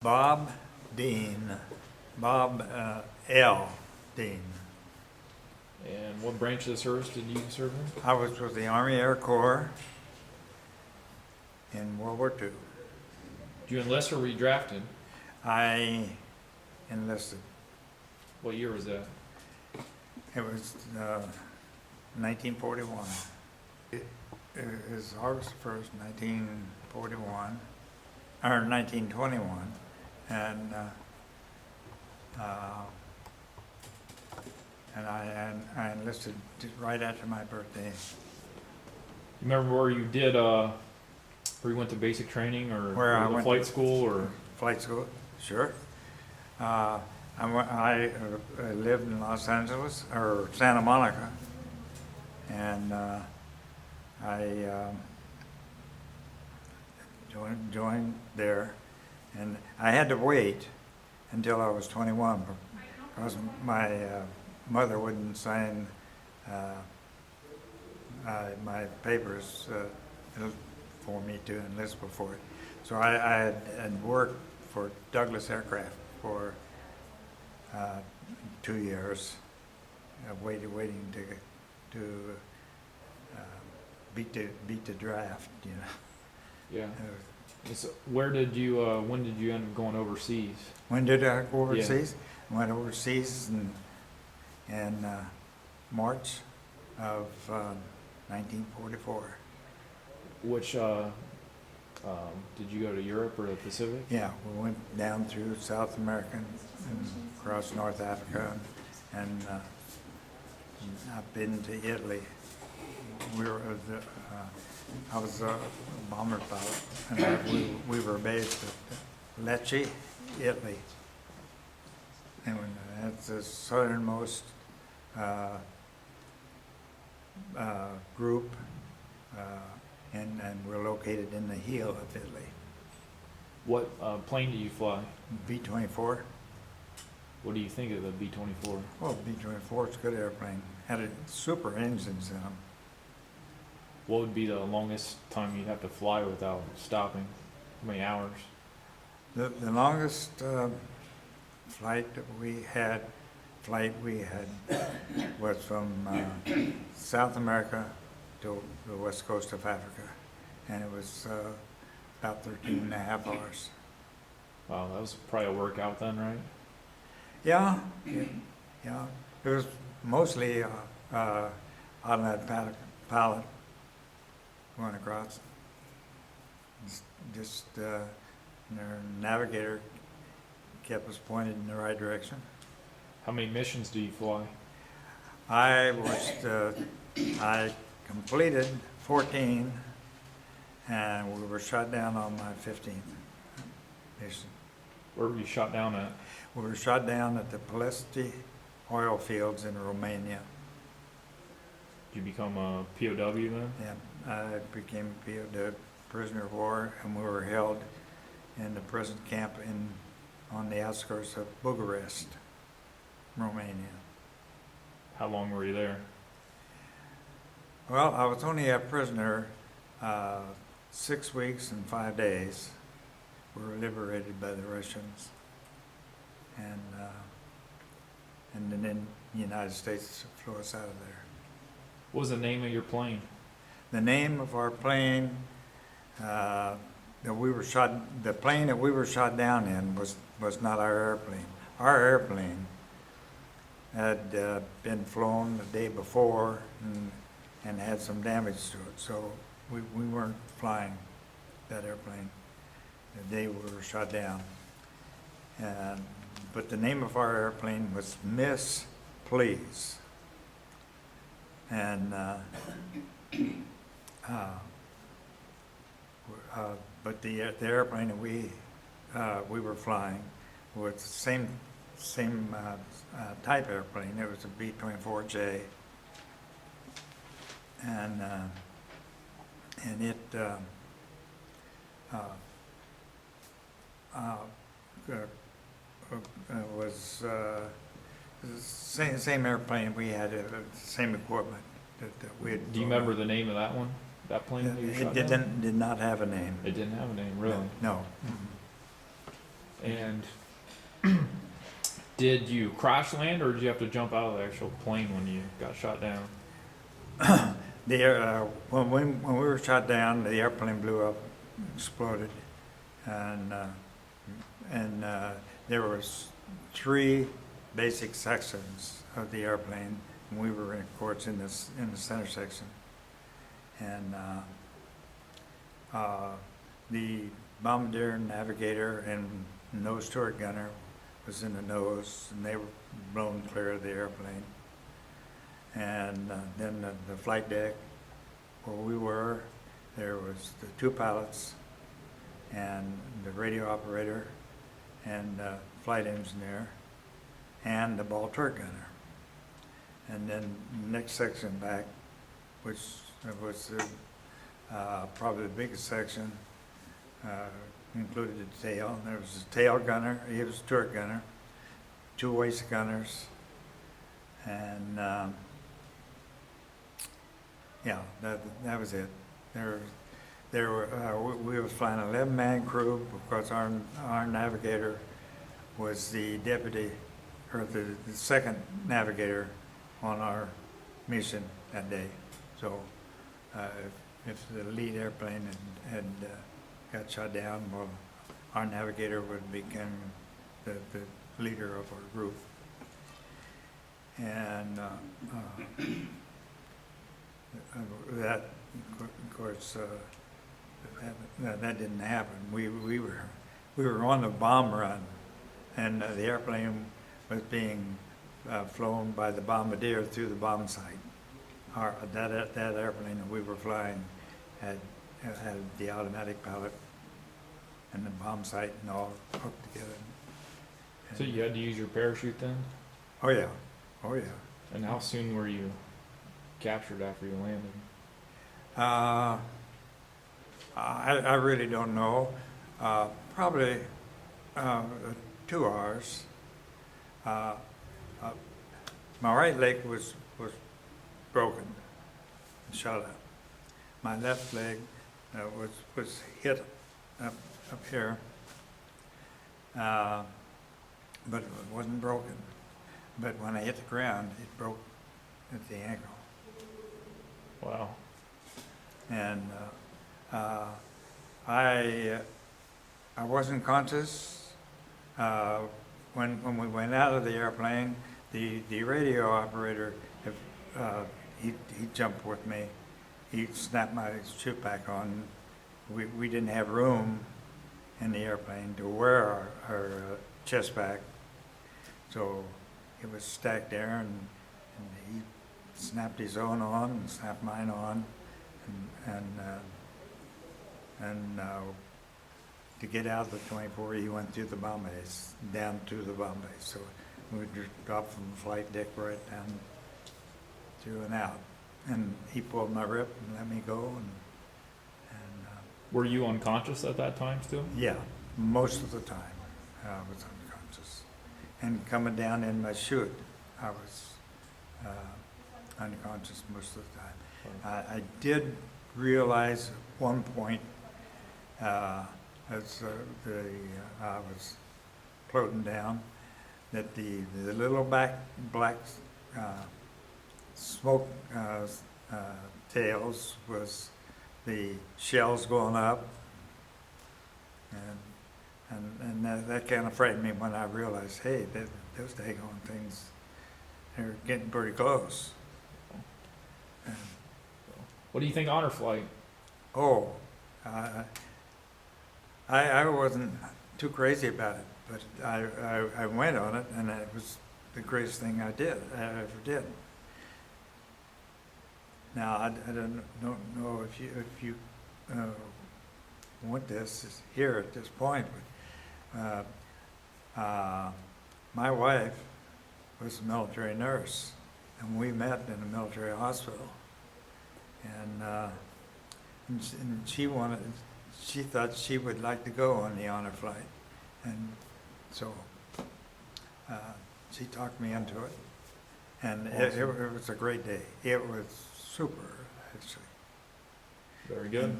Bob Dean, Bob L. Dean. And what branch of the service did you serve in? I was with the Army Air Corps in World War II. Did you enlist or were you drafted? I enlisted. What year was that? It was 1941. It was August 1st, 1941, or 1921, and I enlisted right after my birthday. You remember where you did, where you went to basic training or Where I went flight to- school or? Flight school, sure. I lived in Los Angeles, or Santa Monica, and I joined there, and I had to wait until I was 21 because my mother wouldn't sign my papers for me to enlist before it. So I had worked for Douglas Aircraft for 2 years, waiting to beat the draft, you know. Yeah. So where did you, when did you end up going overseas? When did I go overseas? I went overseas in March of 1944. Which, did you go to Europe or the Pacific? Yeah, we went down through South America and across North Africa, and I've been to Italy. I was a bomber pilot, and we were based at Lecce, Italy. And that's the southernmost group, and we're located in the heel of Italy. What plane do you fly? B-24. What do you think of the B-24? Well, B-24 is a good airplane. Had super engines in them. What would be the longest time you'd have to fly without stopping? How many hours? The longest flight that we had was from South America to the west coast of Africa, and it was about 13 and a half hours. Wow, that was probably a workout then, right? Yeah. It was mostly automatic pilot going across. Just their navigator kept us pointed in the right direction. How many missions do you fly? I completed 14, and we were shot down on my 15th mission. Where were you shot down at? We were shot down at the Ploieti oil fields in Romania. Did you become a POW then? Yeah, I became a prisoner of war, and we were held in the prison camp on the outskirts of Bucharest, Romania. How long were you there? Well, I was only a prisoner 6 weeks and 5 days. We were liberated by the Russians, and then the United States flew us out of there. What was the name of your plane? The name of our plane that we were shot, the plane that we were shot down in was not our airplane. Our airplane had been flown the day before and had some damage to it, so we weren't flying that airplane the day we were shot down. But the name of our airplane was Miss Please. And but the airplane that we were flying was the same type airplane. It was a B-24J, and it was the same airplane. We had same equipment that we had. Do you remember the name of that one? That plane that you It shot down? did not have a name. It didn't have a name, really? No. And did you crash land, or did you have to jump out of the actual plane when you got shot down? When we were shot down, the airplane blew up, exploded, and there was 3 basic sections of the airplane, and we were, of course, in the center section. And the bombardier, navigator, and nose turret gunner was in the nose, and they were blown clear of the airplane. And then the flight deck where we were, there was the 2 pilots and the radio operator and the flight engineer and the ball turret gunner. And then the next section back, which was probably the biggest section, included the tail. There was a tail gunner, he was a turret gunner, 2 waist gunners, and yeah, that was it. There were we were flying an 11-man crew because our navigator was the deputy or the second navigator on our mission that day. So if the lead airplane had got shot down, well, our navigator would become the leader of our group. And that, of course, that didn't happen. We were on the bomb run, and the airplane was being flown by the bombardier through the bomb site. That airplane that we were flying had the automatic pilot and the bomb site and all hooked together. So you had to use your parachute then? Oh yeah, oh yeah. And how soon were you captured after you landed? I really don't know. Probably 2 hours. My right leg was broken, shot up. My left leg was hit up here, but it wasn't broken. But when I hit the ground, it broke at the ankle. Wow. And I wasn't conscious when we went out of the airplane. The radio operator, he jumped with me. He snapped my chute back on. We didn't have room in the airplane to wear our chest pack, so it was stacked there, and he snapped his own on and snapped mine on, and to get out of the 24, he went through the bomb base, down to the bomb base. So we just dropped from the flight deck right down through and out. And he pulled my rip and let me go. And Were you unconscious at that time still? yeah, most of the time I was unconscious. And coming down in my chute, I was unconscious most of the time. I did realize at one point as I was floating down that the little black smoke tails was the shells going up, and that kind of frightened me when I realized, hey, those daggone things, they're getting pretty close. And, What do you think honor flight? oh, I wasn't too crazy about it, but I went on it, and it was the greatest thing I ever did. Now I don't know if you want this here at this point, but my wife was a military nurse, and we met in a military hospital, and she thought she would like to go on the honor flight, and so she talked me into it, and Awesome. it was a great day. It was super, actually. Very good.